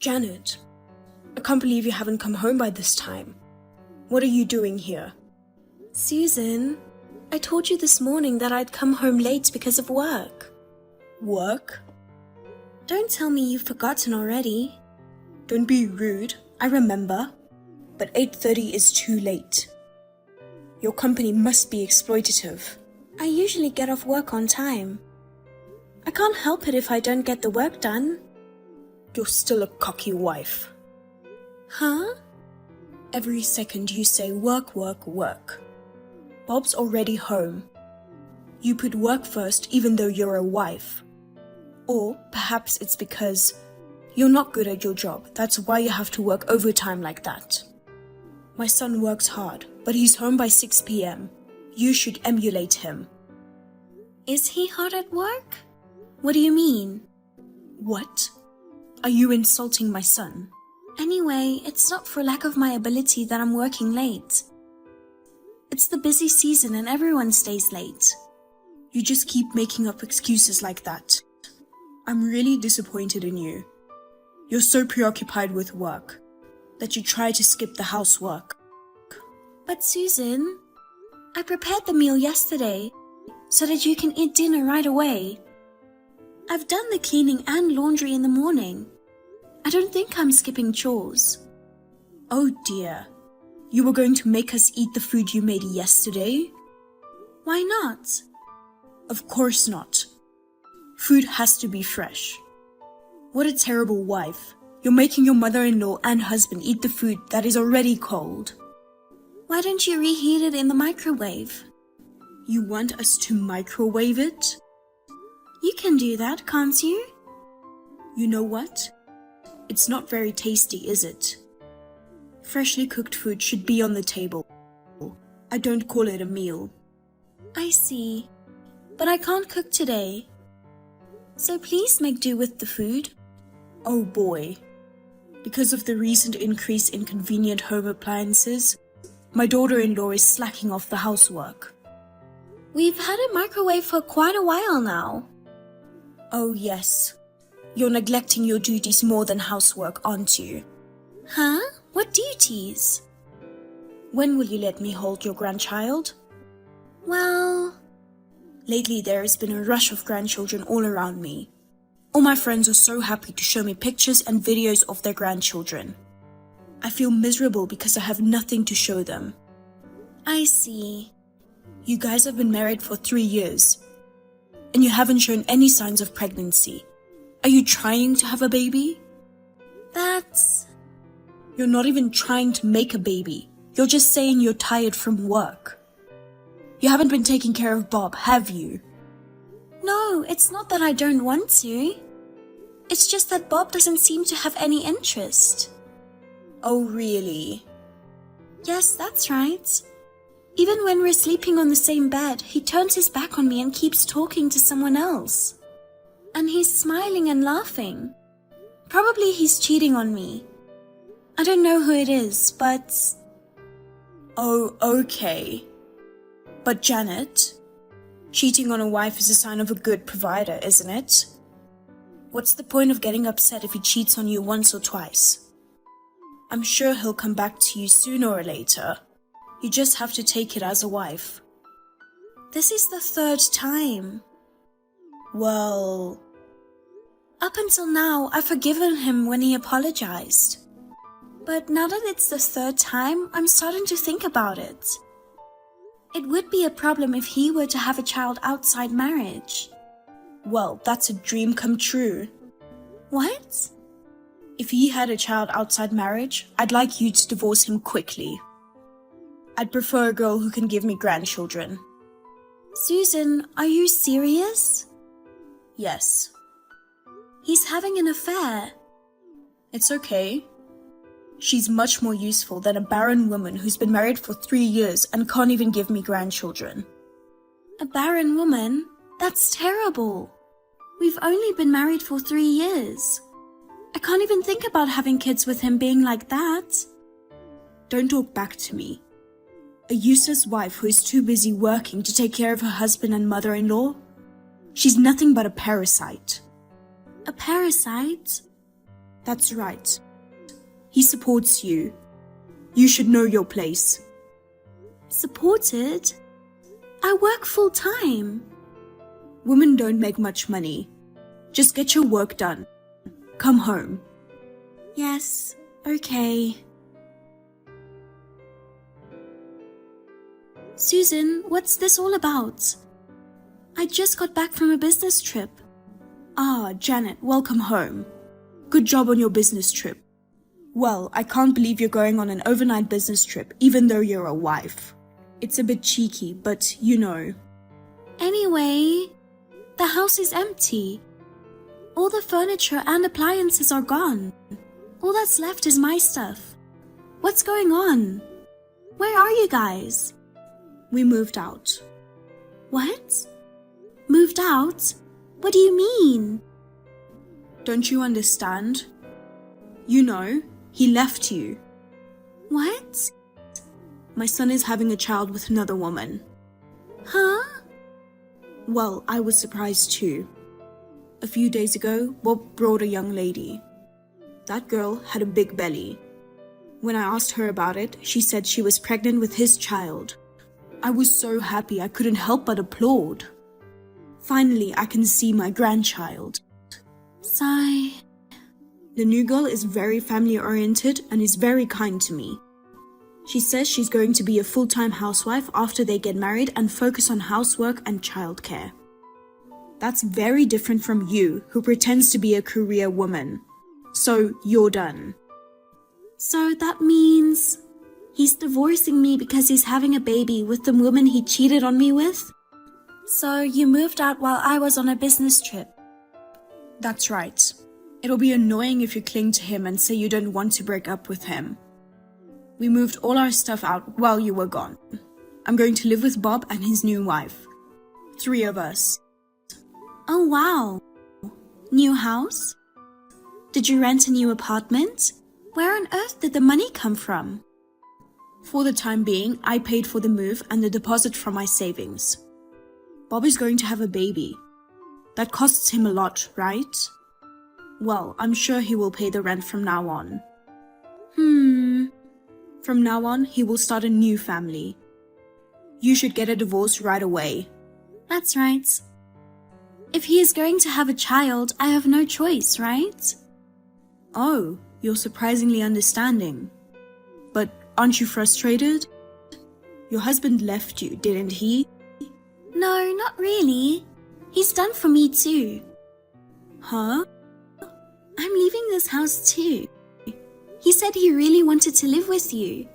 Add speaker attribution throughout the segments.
Speaker 1: Janet, I can't believe you haven't come home by this time. What are you doing here?
Speaker 2: Susan, I told you this morning that I'd come home late because of work.
Speaker 1: Work?
Speaker 2: Don't tell me you've forgotten already.
Speaker 1: Don't be rude, I remember. But 8:30 is too late. Your company must be exploitative.
Speaker 2: I usually get off work on time. I can't help it if I don't get the work done.
Speaker 1: You're still a cocky wife.
Speaker 2: Huh?
Speaker 1: Every second you say work, work, work. Bob's already home. You put work first even though you're a wife. Or perhaps it's because you're not good at your job. That's why you have to work overtime like that. My son works hard, but he's home by 6 p.m. You should emulate him.
Speaker 2: Is he hard at work? What do you mean?
Speaker 1: What? Are you insulting my son?
Speaker 2: Anyway, it's not for lack of my ability that I'm working late. It's the busy season and everyone stays late.
Speaker 1: You just keep making up excuses like that. I'm really disappointed in you. You're so preoccupied with work that you try to skip the housework.
Speaker 2: But Susan, I prepared the meal yesterday so that you can eat dinner right away. I've done the cleaning and laundry in the morning. I don't think I'm skipping chores.
Speaker 1: Oh dear. You were going to make us eat the food you made yesterday?
Speaker 2: Why not?
Speaker 1: Of course not. Food has to be fresh. What a terrible wife. You're making your mother-in-law and husband eat the food that is already cold.
Speaker 2: Why don't you reheat it in the microwave?
Speaker 1: You want us to microwave it?
Speaker 2: You can do that, can't you?
Speaker 1: You know what? It's not very tasty, is it? Freshly cooked food should be on the table. I don't call it a meal.
Speaker 2: I see. But I can't cook today. So please make do with the food.
Speaker 1: Oh boy. Because of the recent increase in convenient home appliances, my daughter-in-law is slacking off the housework.
Speaker 2: We've had a microwave for quite a while now.
Speaker 1: Oh yes. You're neglecting your duties more than housework, aren't you?
Speaker 2: Huh? What duties?
Speaker 1: When will you let me hold your grandchild?
Speaker 2: Well,
Speaker 1: lately there has been a rush of grandchildren all around me. All my friends are so happy to show me pictures and videos of their grandchildren. I feel miserable because I have nothing to show them.
Speaker 2: I see.
Speaker 1: You guys have been married for 3 years, and you haven't shown any signs of pregnancy. Are you trying to have a baby? You're not even trying to make a baby. You're just saying you're tired from work. You haven't been taking care of Bob, have you?
Speaker 2: No, it's not that I don't want to. It's just that Bob doesn't seem to have any interest.
Speaker 1: Oh, really?
Speaker 2: Yes, that's right. Even when we're sleeping on the same bed, he turns his back on me and keeps talking to someone else. And he's smiling and laughing. Probably he's cheating on me. I don't know who it is, but...
Speaker 1: Oh, okay. But Janet, cheating on a wife is a sign of a good provider, isn't it? What's the point of getting upset if he cheats on you once or twice? I'm sure he'll come back to you sooner or later. You just have to take it as a wife.
Speaker 2: This is the 3rd time.
Speaker 1: Well...
Speaker 2: Up until now, I've forgiven him when he apologized. But now that it's the 3rd time, I'm starting to think about it. It would be a problem if he were to have a child outside marriage.
Speaker 1: Well, that's a dream come true.
Speaker 2: What?
Speaker 1: If he had a child outside marriage, I'd like you to divorce him quickly. I'd prefer a girl who can give me grandchildren.
Speaker 2: Susan, are you serious?
Speaker 1: Yes.
Speaker 2: He's having an affair.
Speaker 1: It's okay. She's much more useful than a barren woman who's been married for 3 years and can't even give me grandchildren.
Speaker 2: A barren woman? That's terrible. We've only been married for 3 years. I can't even think about having kids with him being like that.
Speaker 1: Don't talk back to me. A useless wife who is too busy working to take care of her husband and mother-in-law? She's nothing but a parasite.
Speaker 2: A parasite?
Speaker 1: That's right. He supports you. You should know your place.
Speaker 2: Supported? I work full time.
Speaker 1: Women don't make much money. Just get your work done. Come home.
Speaker 2: Yes, okay. Susan, what's this all about? I just got back from a business trip.
Speaker 1: Ah, Janet, welcome home. Good job on your business trip. Well, I can't believe you're going on an overnight business trip, even though you're a wife. It's a bit cheeky, but you know.
Speaker 2: Anyway, the house is empty. All the furniture and appliances are gone. All that's left is my stuff. What's going on? Where are you guys?
Speaker 1: We moved out.
Speaker 2: What? Moved out? What do you mean?
Speaker 1: Don't you understand? You know, he left you.
Speaker 2: What?
Speaker 1: My son is having a child with another woman.
Speaker 2: Huh?
Speaker 1: Well, I was surprised too. A few days ago, Bob brought a young lady. That girl had a big belly. When I asked her about it, she said she was pregnant with his child. I was so happy I couldn't help but applaud. Finally, I can see my grandchild.
Speaker 2: Sigh.
Speaker 1: The new girl is very family-oriented and is very kind to me. She says she's going to be a full-time housewife after they get married and focus on housework and childcare. That's very different from you, who pretends to be a career woman. So, you're done.
Speaker 2: So that means he's divorcing me because he's having a baby with the woman he cheated on me with? So you moved out while I was on a business trip?
Speaker 1: That's right. It'll be annoying if you cling to him and say you don't want to break up with him. We moved all our stuff out while you were gone. I'm going to live with Bob and his new wife. 3 of us.
Speaker 2: Oh wow. New house? Did you rent a new apartment? Where on earth did the money come from?
Speaker 1: For the time being, I paid for the move and the deposit from my savings. Bob is going to have a baby. That costs him a lot, right? Well, I'm sure he will pay the rent from now on. From now on, he will start a new family. You should get a divorce right away.
Speaker 2: That's right. If he is going to have a child, I have no choice, right?
Speaker 1: Oh, you're surprisingly understanding. But aren't you frustrated? Your husband left you, didn't he?
Speaker 2: No, not really. He's done for me too.
Speaker 1: Huh?
Speaker 2: I'm leaving this house too. He said he really wanted to live with you.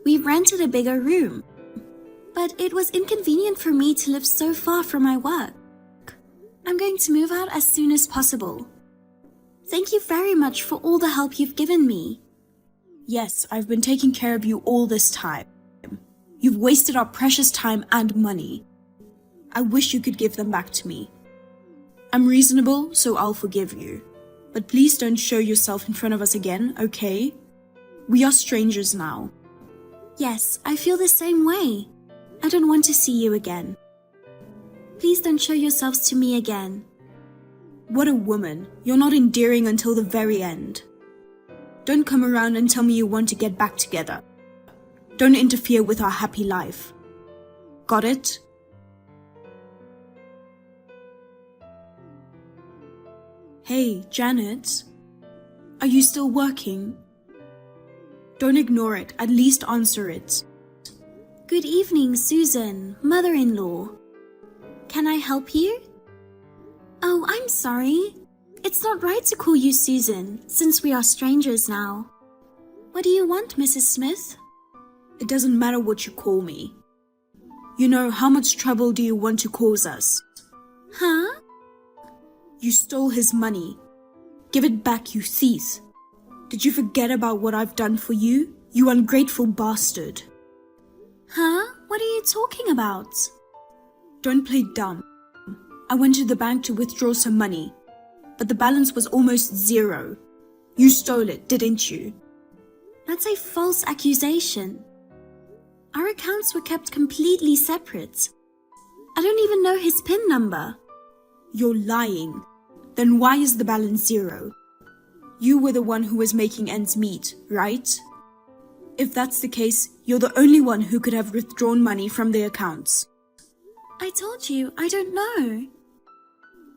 Speaker 2: We've rented a bigger room. But it was inconvenient for me to live so far from my work. I'm going to move out as soon as possible. Thank you very much for all the help you've given me.
Speaker 1: Yes, I've been taking care of you all this time. You've wasted our precious time and money. I wish you could give them back to me. I'm reasonable, so I'll forgive you. But please don't show yourself in front of us again, okay? We are strangers now.
Speaker 2: Yes, I feel the same way. I don't want to see you again. Please don't show yourselves to me again.
Speaker 1: What a woman. You're not endearing until the very end. Don't come around and tell me you want to get back together. Don't interfere with our happy life. Got it? Hey, Janet. Are you still working? Don't ignore it. At least answer it.
Speaker 2: Good evening, Susan, mother-in-law. Can I help you? Oh, I'm sorry. It's not right to call you Susan, since we are strangers now. What do you want, Mrs. Smith?
Speaker 1: It doesn't matter what you call me. You know, how much trouble do you want to cause us?
Speaker 2: Huh?
Speaker 1: You stole his money. Give it back, you thief. Did you forget about what I've done for you, you ungrateful bastard?
Speaker 2: Huh? What are you talking about?
Speaker 1: Don't play dumb. I went to the bank to withdraw some money, but the balance was almost 0. You stole it, didn't you?
Speaker 2: That's a false accusation. Our accounts were kept completely separate. I don't even know his PIN number.
Speaker 1: You're lying. Then why is the balance 0? You were the one who was making ends meet, right? If that's the case, you're the only one who could have withdrawn money from their accounts.
Speaker 2: I told you, I don't know.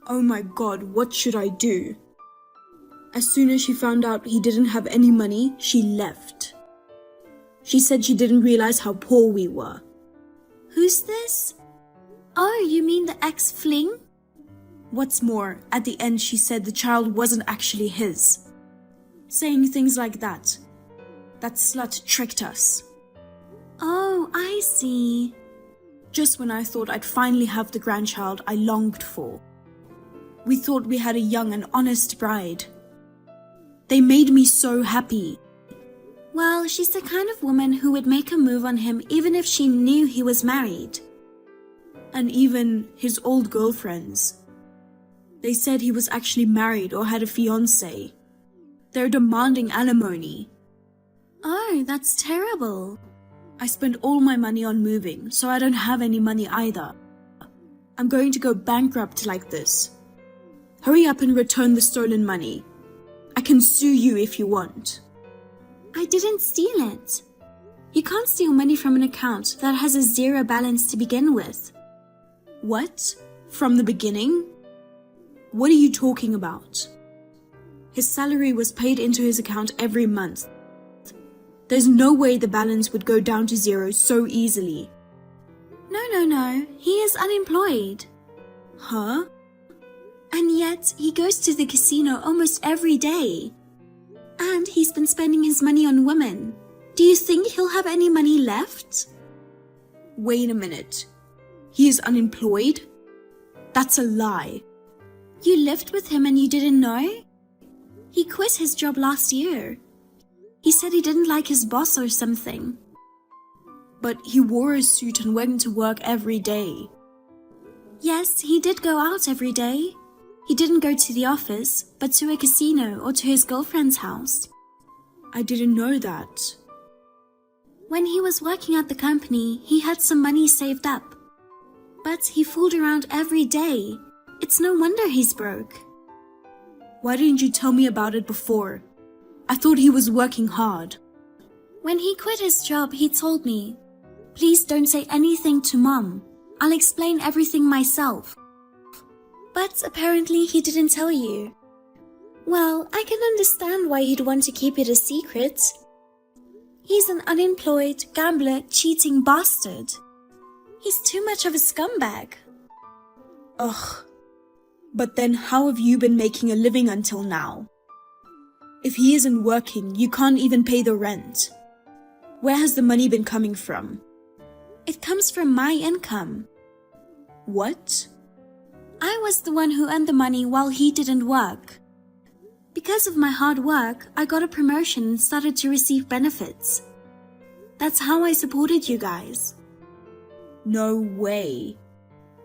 Speaker 1: Oh my God, what should I do? As soon as she found out he didn't have any money, she left. She said she didn't realize how poor we were.
Speaker 2: Who's this? Oh, you mean the ex-fling?
Speaker 1: What's more, at the end she said the child wasn't actually his. Saying things like that. That slut tricked us.
Speaker 2: Oh, I see.
Speaker 1: Just when I thought I'd finally have the grandchild I longed for. We thought we had a young and honest bride. They made me so happy.
Speaker 2: Well, she's the kind of woman who would make a move on him even if she knew he was married.
Speaker 1: And even his old girlfriends. They said he was actually married or had a fiancé. They're demanding alimony.
Speaker 2: Oh, that's terrible.
Speaker 1: I spent all my money on moving, so I don't have any money either. I'm going to go bankrupt like this. Hurry up and return the stolen money. I can sue you if you want.
Speaker 2: I didn't steal it. You can't steal money from an account that has a zero balance to begin with.
Speaker 1: What? From the beginning? What are you talking about? His salary was paid into his account every month. There's no way the balance would go down to zero so easily.
Speaker 2: No. He is unemployed.
Speaker 1: Huh?
Speaker 2: And yet, he goes to the casino almost every day. And he's been spending his money on women. Do you think he'll have any money left?
Speaker 1: Wait a minute. He is unemployed? That's a lie.
Speaker 2: You lived with him and you didn't know? He quit his job last year. He said he didn't like his boss or something.
Speaker 1: But he wore a suit and went to work every day.
Speaker 2: Yes, he did go out every day. He didn't go to the office, but to a casino or to his girlfriend's house.
Speaker 1: I didn't know that.
Speaker 2: When he was working at the company, he had some money saved up. But he fooled around every day. It's no wonder he's broke.
Speaker 1: Why didn't you tell me about it before? I thought he was working hard.
Speaker 2: When he quit his job, he told me, "Please don't say anything to Mom. I'll explain everything myself." But apparently he didn't tell you. Well, I can understand why he'd want to keep it a secret. He's an unemployed, gambler, cheating bastard. He's too much of a scumbag.
Speaker 1: Ugh. But then how have you been making a living until now? If he isn't working, you can't even pay the rent. Where has the money been coming from?
Speaker 2: It comes from my income.
Speaker 1: What?
Speaker 2: I was the one who earned the money while he didn't work. Because of my hard work, I got a promotion and started to receive benefits. That's how I supported you guys.
Speaker 1: No way.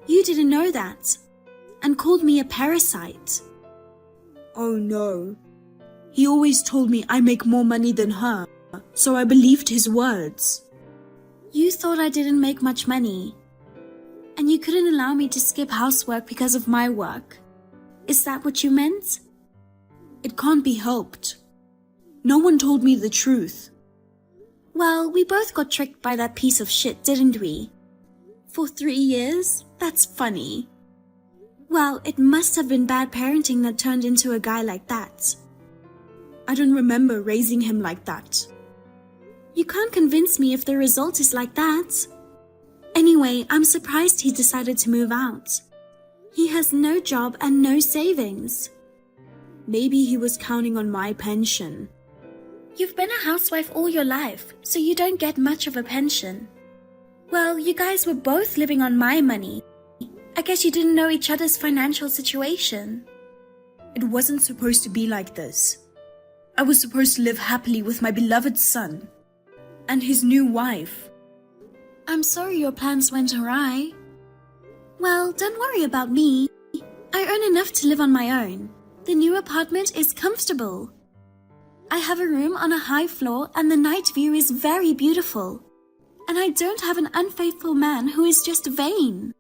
Speaker 2: You didn't know that, and called me a parasite.
Speaker 1: Oh no. He always told me I make more money than her, so I believed his words.
Speaker 2: You thought I didn't make much money, and you couldn't allow me to skip housework because of my work. Is that what you meant?
Speaker 1: It can't be helped. No one told me the truth.
Speaker 2: Well, we both got tricked by that piece of shit, didn't we? For 3 years? That's funny. Well, it must have been bad parenting that turned into a guy like that.
Speaker 1: I don't remember raising him like that.
Speaker 2: You can't convince me if the result is like that. Anyway, I'm surprised he decided to move out. He has no job and no savings.
Speaker 1: Maybe he was counting on my pension.
Speaker 2: You've been a housewife all your life, so you don't get much of a pension. Well, you guys were both living on my money. I guess you didn't know each other's financial situation.
Speaker 1: It wasn't supposed to be like this. I was supposed to live happily with my beloved son and his new wife.
Speaker 2: I'm sorry your plans went awry. Well, don't worry about me. I earn enough to live on my own. The new apartment is comfortable. I have a room on a high floor and the night view is very beautiful. And I don't have an unfaithful man who is just vain.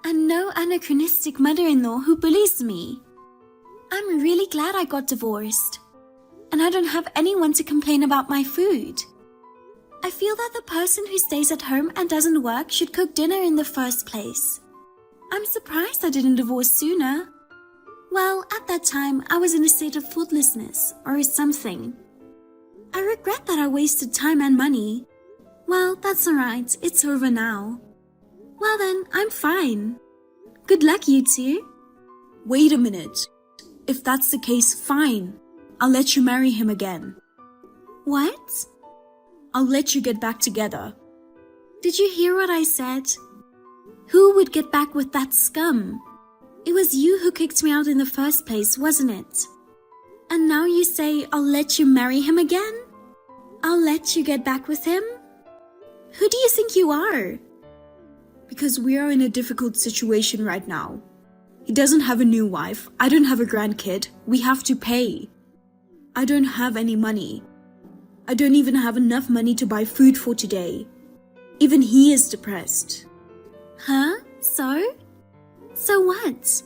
Speaker 2: And no anachronistic mother-in-law who bullies me. I'm really glad I got divorced. and I don't have anyone to complain about my food. I feel that the person who stays at home and doesn't work should cook dinner in the first place. I'm surprised I didn't divorce sooner. Well, at that time, I was in a state of thoughtlessness, or something. I regret that I wasted time and money. Well, that's alright, it's over now. Well then, I'm fine. Good luck, you two.
Speaker 1: Wait a minute. If that's the case, fine. I'll let you marry him again.
Speaker 2: What?
Speaker 1: I'll let you get back together.
Speaker 2: Did you hear what I said? Who would get back with that scum? It was you who kicked me out in the first place, wasn't it? And now you say I'll let you marry him again? I'll let you get back with him? Who do you think you are?
Speaker 1: Because we are in a difficult situation right now. He doesn't have a new wife. I don't have a grandkid. We have to pay. I don't have any money. I don't even have enough money to buy food for today. Even he is depressed.
Speaker 2: Huh? So? So what?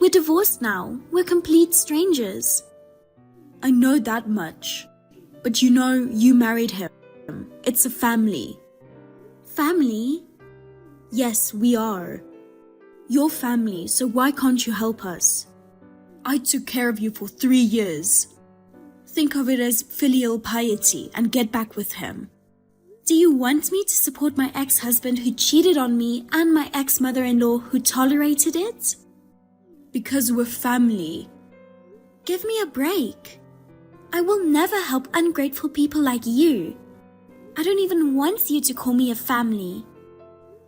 Speaker 2: We're divorced now. We're complete strangers.
Speaker 1: I know that much. But you know, you married him. It's a family.
Speaker 2: Family?
Speaker 1: Yes, we are. Your family, so why can't you help us? I took care of you for 3 years. Think of it as filial piety and get back with him.
Speaker 2: Do you want me to support my ex-husband who cheated on me and my ex-mother-in-law who tolerated it?
Speaker 1: Because we're family.
Speaker 2: Give me a break. I will never help ungrateful people like you. I don't even want you to call me a family.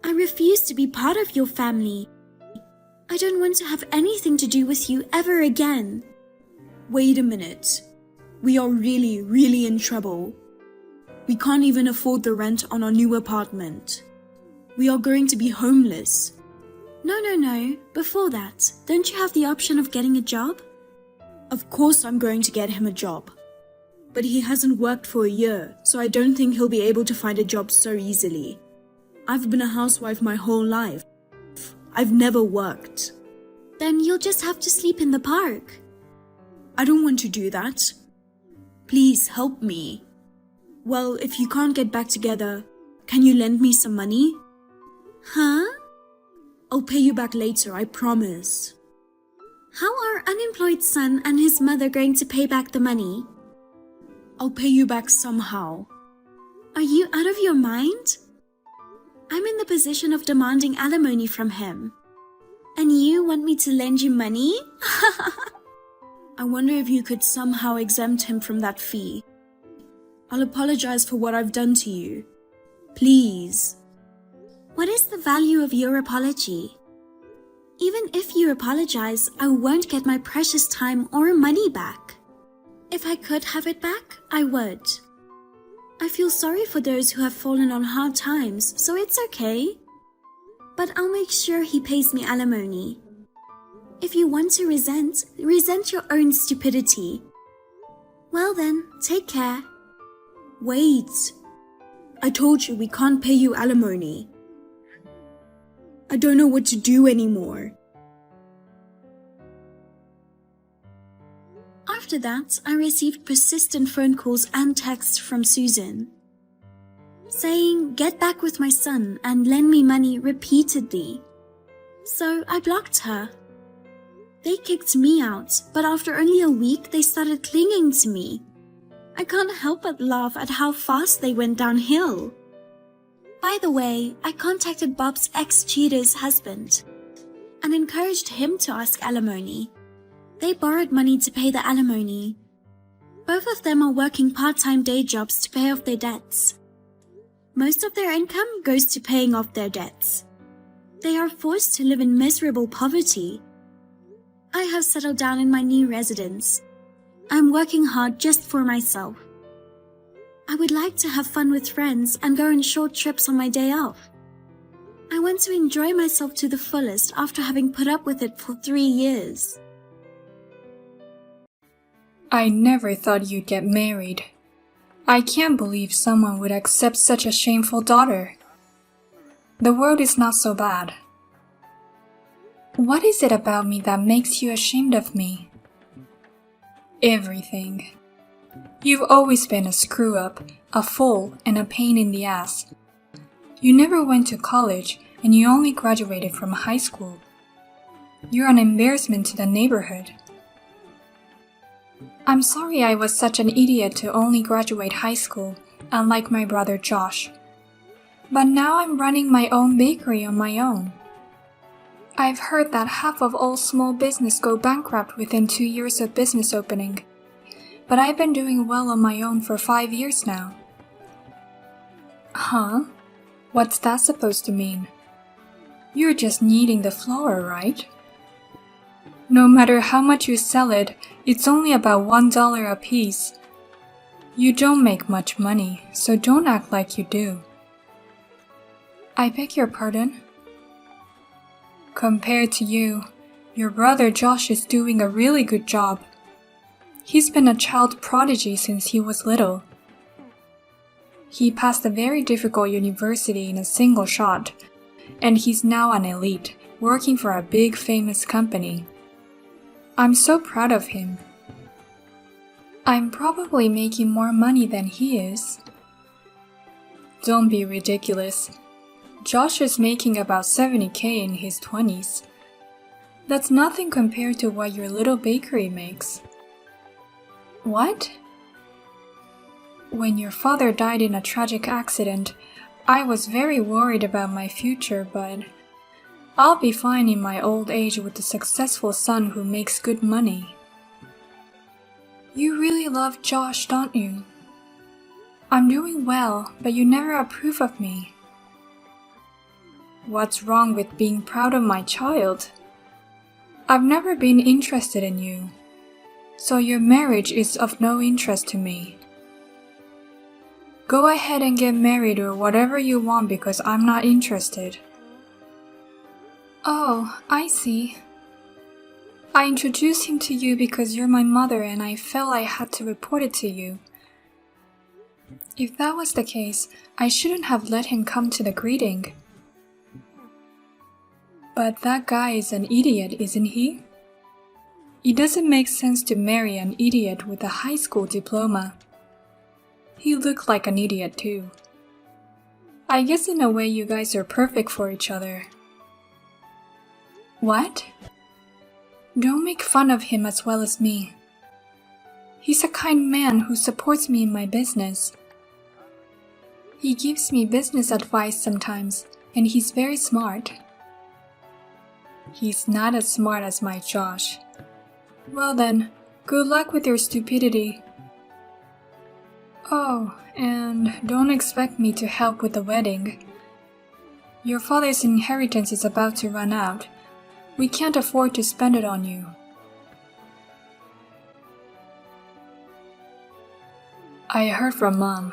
Speaker 2: I refuse to be part of your family. I don't want to have anything to do with you ever again.
Speaker 1: Wait a minute. We are really in trouble. We can't even afford the rent on our new apartment. We are going to be homeless.
Speaker 2: No. Before that, don't you have the option of getting a job?
Speaker 1: Of course I'm going to get him a job. But he hasn't worked for a year, so I don't think he'll be able to find a job so easily. I've been a housewife my whole life. I've never worked.
Speaker 2: Then you'll just have to sleep in the park.
Speaker 1: I don't want to do that. Please help me. Well, if you can't get back together, can you lend me some money?
Speaker 2: Huh?
Speaker 1: I'll pay you back later, I promise.
Speaker 2: How are unemployed son and his mother going to pay back the money?
Speaker 1: I'll pay you back somehow.
Speaker 2: Are you out of your mind? I'm in the position of demanding alimony from him. And you want me to lend you money?
Speaker 1: I wonder if you could somehow exempt him from that fee. I'll apologize for what I've done to you. Please.
Speaker 2: What is the value of your apology? Even if you apologize, I won't get my precious time or money back. If I could have it back, I would. I feel sorry for those who have fallen on hard times, so it's okay. But I'll make sure he pays me alimony. If you want to resent your own stupidity. Well then, take care.
Speaker 1: Wait. I told you we can't pay you alimony. I don't know what to do anymore.
Speaker 2: After that, I received persistent phone calls and texts from Susan, saying, "Get back with my son and lend me money" repeatedly. So I blocked her. They kicked me out, but after only a week, they started clinging to me. I can't help but laugh at how fast they went downhill. By the way, I contacted Bob's ex-cheater's husband and encouraged him to ask alimony. They borrowed money to pay the alimony. Both of them are working part-time day jobs to pay off their debts. Most of their income goes to paying off their debts. They are forced to live in miserable poverty. I have settled down in my new residence. I'm working hard just for myself. I would like to have fun with friends and go on short trips on my day off. I want to enjoy myself to the fullest after having put up with it for 3 years.
Speaker 3: I never thought you'd get married. I can't believe someone would accept such a shameful daughter. The world is not so bad. What is it about me that makes you ashamed of me? Everything. You've always been a screw-up, a fool, and a pain in the ass. You never went to college, and you only graduated from high school. You're an embarrassment to the neighborhood. I'm sorry I was such an idiot to only graduate high school, unlike my brother Josh. But now I'm running my own bakery on my own. I've heard that half of all small business go bankrupt within 2 years of business opening. But I've been doing well on my own for 5 years now. Huh? What's that supposed to mean? You're just kneading the flour, right? No matter how much you sell it, it's only about $1 a piece. You don't make much money, so don't act like you do. I beg your pardon? Compared to you, your brother Josh is doing a really good job. He's been a child prodigy since he was little. He passed a very difficult university in a single shot, and he's now an elite, working for a big famous company. I'm so proud of him. I'm probably making more money than he is. Don't be ridiculous. Josh is making about $70,000 in his 20s. That's nothing compared to what your little bakery makes. What? When your father died in a tragic accident, I was very worried about my future, but I'll be fine in my old age with a successful son who makes good money. You really love Josh, don't you? I'm doing well, but you never approve of me. What's wrong with being proud of my child? I've never been interested in you, so your marriage is of no interest to me. Go ahead and get married or whatever you want because I'm not interested. Oh, I see. I introduced him to you because you're my mother and I felt I had to report it to you. If that was the case, I shouldn't have let him come to the greeting. But that guy is an idiot, isn't he? It doesn't make sense to marry an idiot with a high school diploma. He looked like an idiot too. I guess in a way you guys are perfect for each other. What? Don't make fun of him as well as me. He's a kind man who supports me in my business. He gives me business advice sometimes, and he's very smart. He's not as smart as my Josh. Well then, good luck with your stupidity. Oh, and don't expect me to help with the wedding. Your father's inheritance is about to run out. We can't afford to spend it on you. I heard from Mom.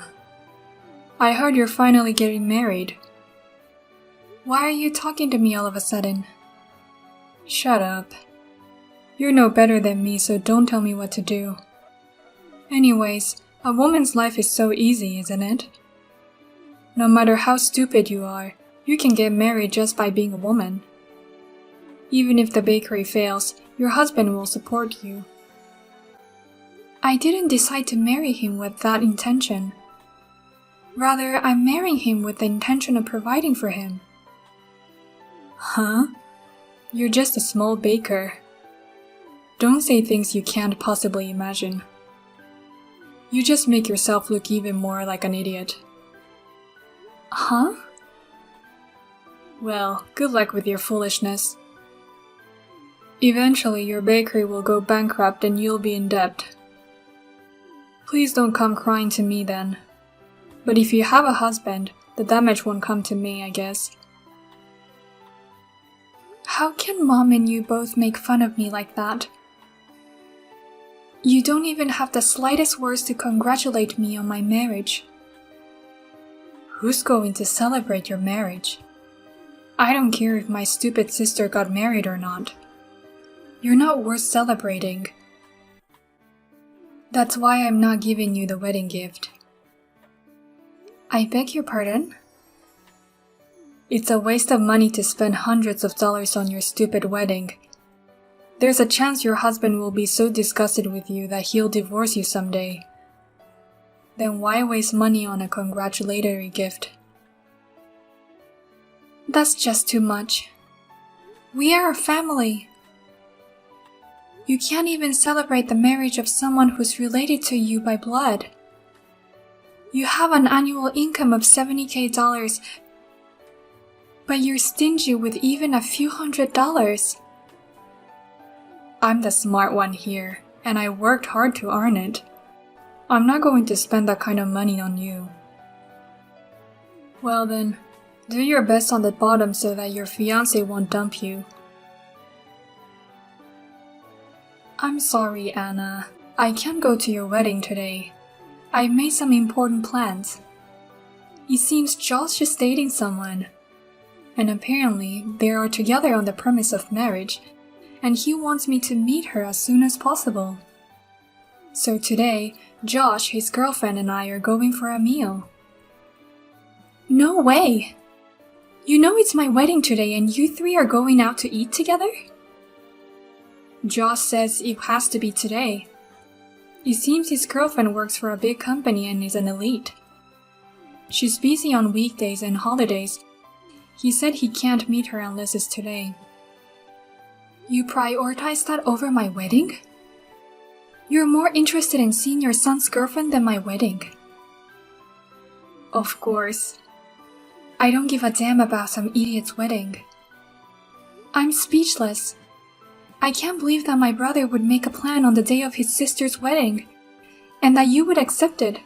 Speaker 3: I heard you're finally getting married. Why are you talking to me all of a sudden? Shut up. You're no better than me, so don't tell me what to do. Anyways, a woman's life is so easy, isn't it? No matter how stupid you are, you can get married just by being a woman. Even if the bakery fails, your husband will support you. I didn't decide to marry him with that intention. Rather, I'm marrying him with the intention of providing for him. Huh? You're just a small baker. Don't say things you can't possibly imagine. You just make yourself look even more like an idiot. Huh? Well, good luck with your foolishness. Eventually, your bakery will go bankrupt and you'll be in debt. Please don't come crying to me then. But if you have a husband, the damage won't come to me, I guess. How can Mom and you both make fun of me like that? You don't even have the slightest words to congratulate me on my marriage. Who's going to celebrate your marriage? I don't care if my stupid sister got married or not. You're not worth celebrating. That's why I'm not giving you the wedding gift. I beg your pardon? It's a waste of money to spend hundreds of dollars on your stupid wedding. There's a chance your husband will be so disgusted with you that he'll divorce you someday. Then why waste money on a congratulatory gift? That's just too much. We are a family. You can't even celebrate the marriage of someone who's related to you by blood. You have an annual income of $70,000, but you're stingy with even a few $100s. I'm the smart one here, and I worked hard to earn it. I'm not going to spend that kind of money on you. Well then, do your best on the bottom so that your fiancé won't dump you. I'm sorry, Anna. I can't go to your wedding today. I've made some important plans. It seems Josh is dating someone. And apparently, they are together on the premise of marriage, and he wants me to meet her as soon as possible. So today, Josh, his girlfriend, and I are going for a meal. No way! You know it's my wedding today and you three are going out to eat together? Josh says it has to be today. It seems his girlfriend works for a big company and is an elite. She's busy on weekdays and holidays. He said he can't meet her unless it's today. You prioritize that over my wedding? You're more interested in seeing your son's girlfriend than my wedding. Of course. I don't give a damn about some idiot's wedding. I'm speechless. I can't believe that my brother would make a plan on the day of his sister's wedding, and that you would accept it.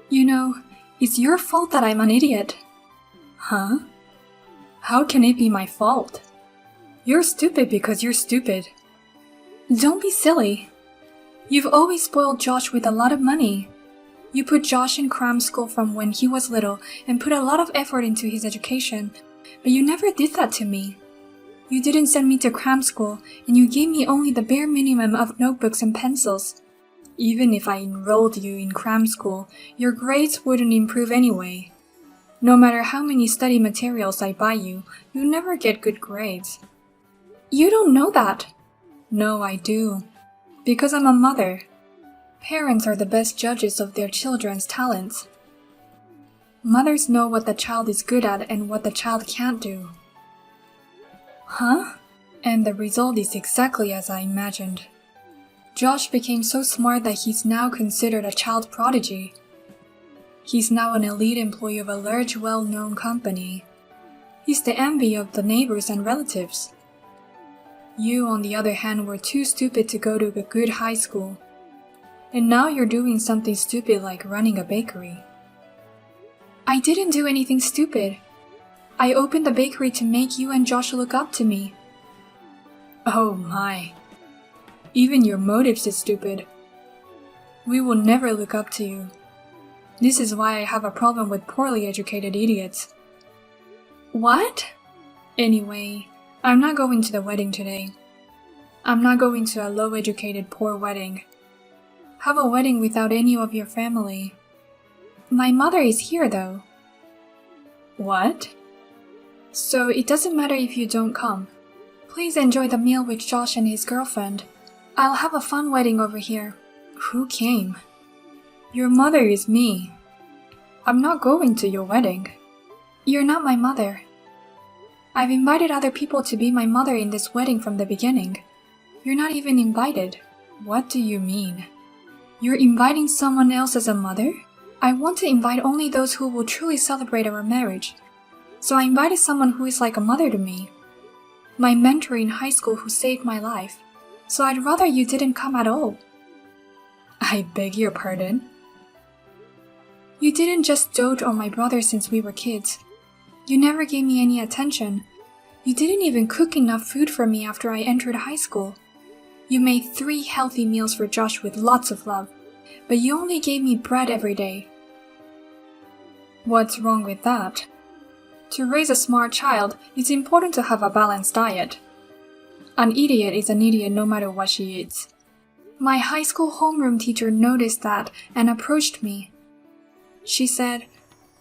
Speaker 3: You know, it's your fault that I'm an idiot. Huh? How can it be my fault? You're stupid because you're stupid. Don't be silly. You've always spoiled Josh with a lot of money. You put Josh in cram school from when he was little and put a lot of effort into his education, but you never did that to me. You didn't send me to cram school, and you gave me only the bare minimum of notebooks and pencils. Even if I enrolled you in cram school, your grades wouldn't improve anyway. No matter how many study materials I buy you, you never get good grades. You don't know that. No, I do. Because I'm a mother. Parents are the best judges of their children's talents. Mothers know what the child is good at and what the child can't do. Huh? And the result is exactly as I imagined. Josh became so smart that he's now considered a child prodigy. He's now an elite employee of a large, well-known company. He's the envy of the neighbors and relatives. You, on the other hand, were too stupid to go to a good high school. And now you're doing something stupid like running a bakery. I didn't do anything stupid. I opened the bakery to make you and Josh look up to me. Oh my. Even your motives is stupid. We will never look up to you. This is why I have a problem with poorly educated idiots. What? Anyway, I'm not going to the wedding today. I'm not going to a low-educated poor wedding. Have a wedding without any of your family. My mother is here though. What? So it doesn't matter if you don't come. Please enjoy the meal with Josh and his girlfriend. I'll have a fun wedding over here. Who came? Your mother is me. I'm not going to your wedding. You're not my mother. I've invited other people to be my mother in this wedding from the beginning. You're not even invited. What do you mean? You're inviting someone else as a mother? I want to invite only those who will truly celebrate our marriage. So I invited someone who is like a mother to me. My mentor in high school who saved my life. So I'd rather you didn't come at all. I beg your pardon? You didn't just dote on my brother since we were kids. You never gave me any attention. You didn't even cook enough food for me after I entered high school. You made 3 healthy meals for Josh with lots of love, but you only gave me bread every day. What's wrong with that? To raise a smart child, it's important to have a balanced diet. An idiot is an idiot no matter what she eats. My high school homeroom teacher noticed that and approached me. She said,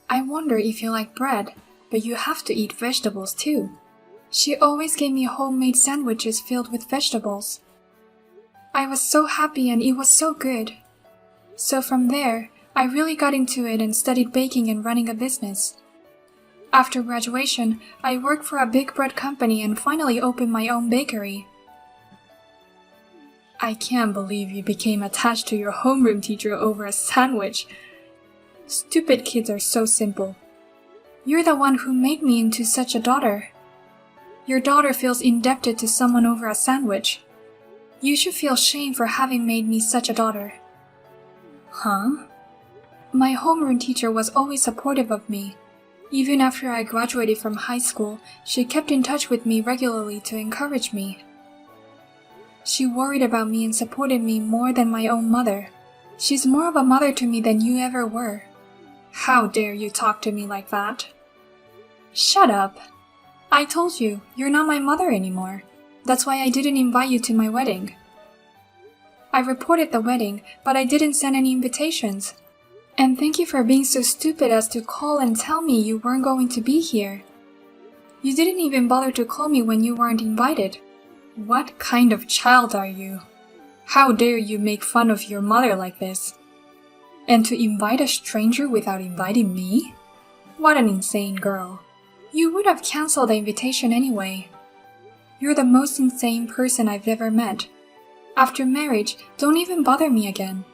Speaker 3: I wonder if you like bread, but you have to eat vegetables too. She always gave me homemade sandwiches filled with vegetables. I was so happy and it was so good. So from there, I really got into it and studied baking and running a business. After graduation, I worked for a big bread company and finally opened my own bakery. I can't believe you became attached to your homeroom teacher over a sandwich. Stupid kids are so simple. You're the one who made me into such a daughter. Your daughter feels indebted to someone over a sandwich. You should feel shame for having made me such a daughter. Huh? My homeroom teacher was always supportive of me. Even after I graduated from high school, she kept in touch with me regularly to encourage me. She worried about me and supported me more than my own mother. She's more of a mother to me than you ever were. How dare you talk to me like that? Shut up. I told you, you're not my mother anymore. That's why I didn't invite you to my wedding. I reported the wedding, but I didn't send any invitations. And thank you for being so stupid as to call and tell me you weren't going to be here. You didn't even bother to call me when you weren't invited. What kind of child are you? How dare you make fun of your mother like this? And to invite a stranger without inviting me? What an insane girl. You would have canceled the invitation anyway. You're the most insane person I've ever met. After marriage, don't even bother me again.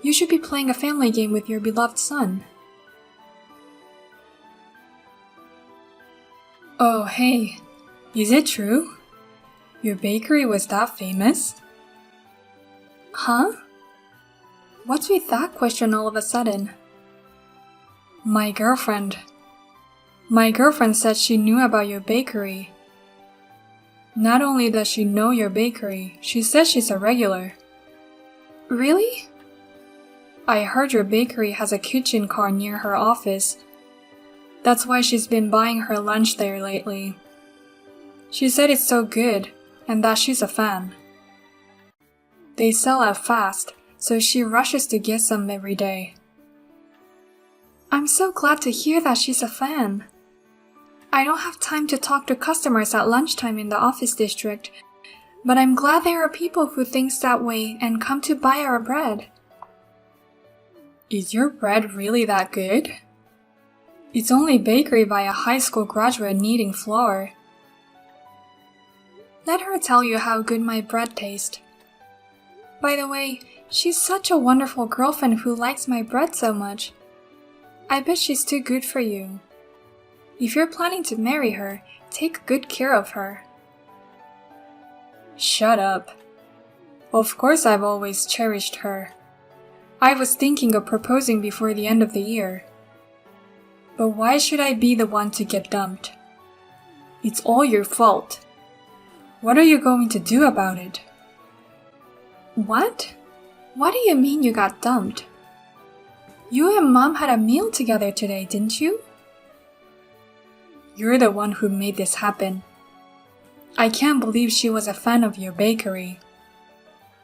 Speaker 3: You should be playing a family game with your beloved son. Oh, hey. Is it true? Your bakery was that famous? Huh? What's with that question all of a sudden? My girlfriend said she knew about your bakery. Not only does she know your bakery, she says she's a regular. Really? I heard your bakery has a kitchen car near her office. That's why she's been buying her lunch there lately. She said it's so good, and that she's a fan. They sell out fast, so she rushes to get some every day. I'm so glad to hear that she's a fan. I don't have time to talk to customers at lunchtime in the office district, but I'm glad there are people who think that way and come to buy our bread. Is your bread really that good? It's only bakery by a high school graduate needing flour. Let her tell you how good my bread tastes. By the way, she's such a wonderful girlfriend who likes my bread so much. I bet she's too good for you. If you're planning to marry her, take good care of her. Shut up. Of course I've always cherished her. I was thinking of proposing before the end of the year. But why should I be the one to get dumped? It's all your fault. What are you going to do about it? What? What do you mean you got dumped? You and Mom had a meal together today, didn't you? You're the one who made this happen. I can't believe she was a fan of your bakery.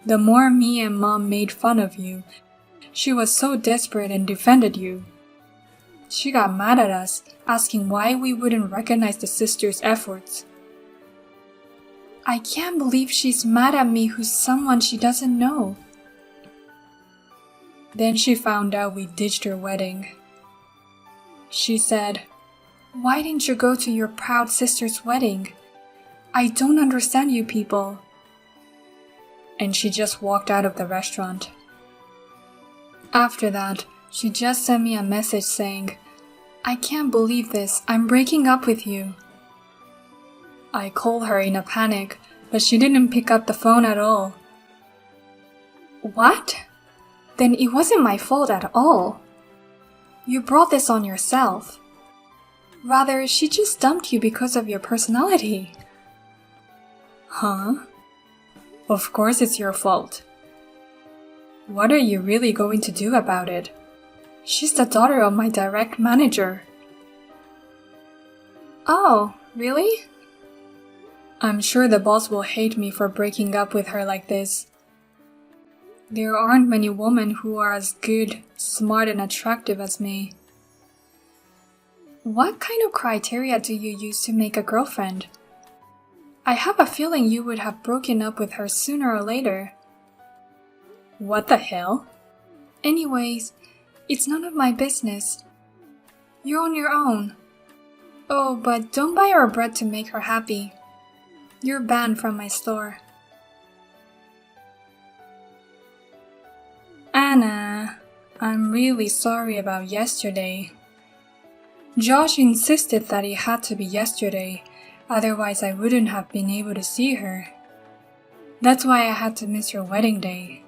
Speaker 3: The more me and Mom made fun of you, she was so desperate and defended you. She got mad at us, asking why we wouldn't recognize the sister's efforts. I can't believe she's mad at me who's someone she doesn't know. Then she found out we ditched her wedding. She said, "Why didn't you go to your proud sister's wedding? I don't understand you people." And she just walked out of the restaurant. After that, she just sent me a message saying, "I can't believe this, I'm breaking up with you." I called her in a panic, but she didn't pick up the phone at all. What? Then it wasn't my fault at all. You brought this on yourself. Rather, she just dumped you because of your personality. Huh? Of course it's your fault. What are you really going to do about it? She's the daughter of my direct manager. Oh, really? I'm sure the boss will hate me for breaking up with her like this. There aren't many women who are as good, smart, and attractive as me. What kind of criteria do you use to make a girlfriend? I have a feeling you would have broken up with her sooner or later. What the hell? Anyways, it's none of my business. You're on your own. Oh, but don't buy her bread to make her happy. You're banned from my store. Anna, I'm really sorry about yesterday. Josh insisted that it had to be yesterday, otherwise I wouldn't have been able to see her. That's why I had to miss your wedding day.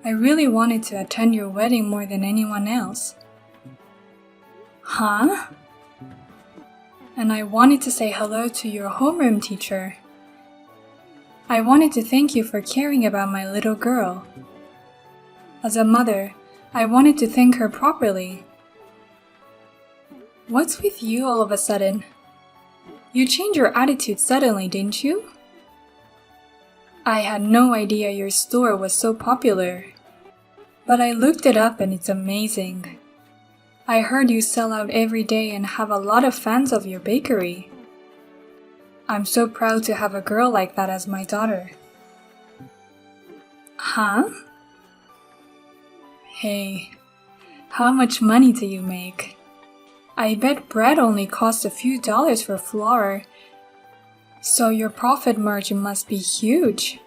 Speaker 3: I really wanted to attend your wedding more than anyone else. Huh? And I wanted to say hello to your homeroom teacher. I wanted to thank you for caring about my little girl. As a mother, I wanted to thank her properly. What's with you all of a sudden? You changed your attitude suddenly, didn't you? I had no idea your store was so popular. But I looked it up and it's amazing. I heard you sell out every day and have a lot of fans of your bakery. I'm so proud to have a girl like that as my daughter. Huh? Hey, how much money do you make? I bet bread only costs a few dollars for flour, so your profit margin must be huge.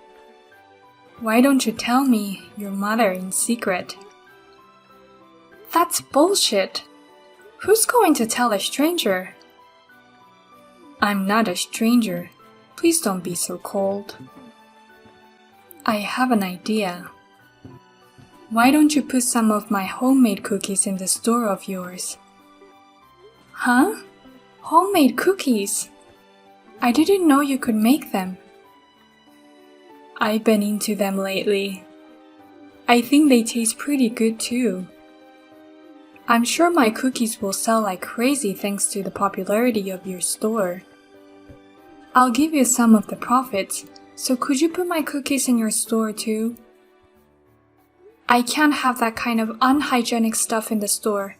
Speaker 3: Why don't you tell me, your mother, in secret? That's bullshit. Who's going to tell a stranger? I'm not a stranger. Please don't be so cold. I have an idea. Why don't you put some of my homemade cookies in the store of yours? Huh? Homemade cookies? I didn't know you could make them. I've been into them lately. I think they taste pretty good too. I'm sure my cookies will sell like crazy thanks to the popularity of your store. I'll give you some of the profits, so could you put my cookies in your store too? I can't have that kind of unhygienic stuff in the store.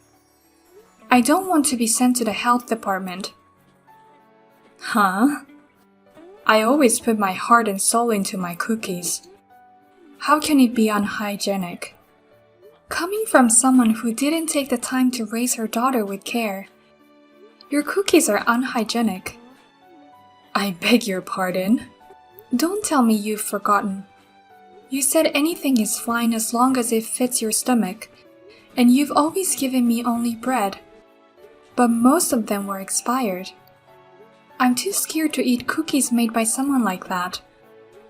Speaker 3: I don't want to be sent to the health department. Huh? I always put my heart and soul into my cookies. How can it be unhygienic? Coming from someone who didn't take the time to raise her daughter with care, your cookies are unhygienic. I beg your pardon. Don't tell me you've forgotten. You said anything is fine as long as it fits your stomach, and you've always given me only bread. But most of them were expired. I'm too scared to eat cookies made by someone like that.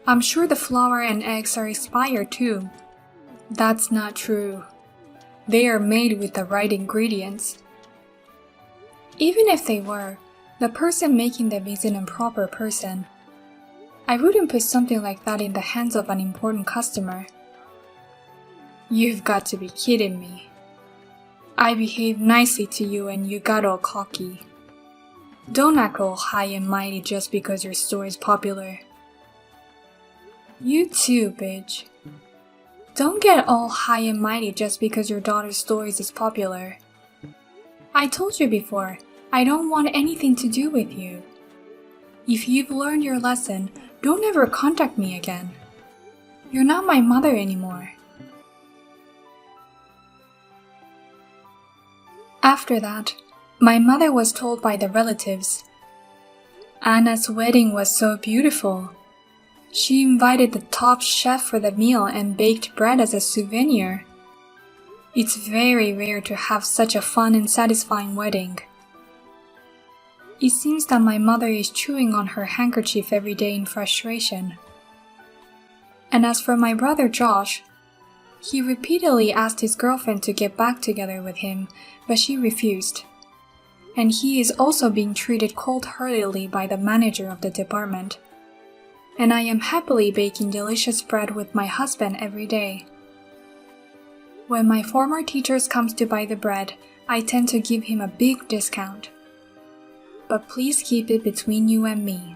Speaker 3: I'm sure the flour and eggs are expired too. That's not true. They are made with the right ingredients. Even if they were, the person making them is an improper person. I wouldn't put something like that in the hands of an important customer. You've got to be kidding me. I behaved nicely to you and you got all cocky. Don't act all high and mighty just because your store is popular. You too, bitch. Don't get all high and mighty just because your daughter's store is popular. I told you before, I don't want anything to do with you. If you've learned your lesson, don't ever contact me again. You're not my mother anymore. After that, my mother was told by the relatives. Anna's wedding was so beautiful. She invited the top chef for the meal and baked bread as a souvenir. It's very rare to have such a fun and satisfying wedding. It seems that my mother is chewing on her handkerchief every day in frustration. And as for my brother Josh, he repeatedly asked his girlfriend to get back together with him, but she refused. And he is also being treated cold-heartedly by the manager of the department. And I am happily baking delicious bread with my husband every day. When my former teacher comes to buy the bread, I tend to give him a big discount. But please keep it between you and me.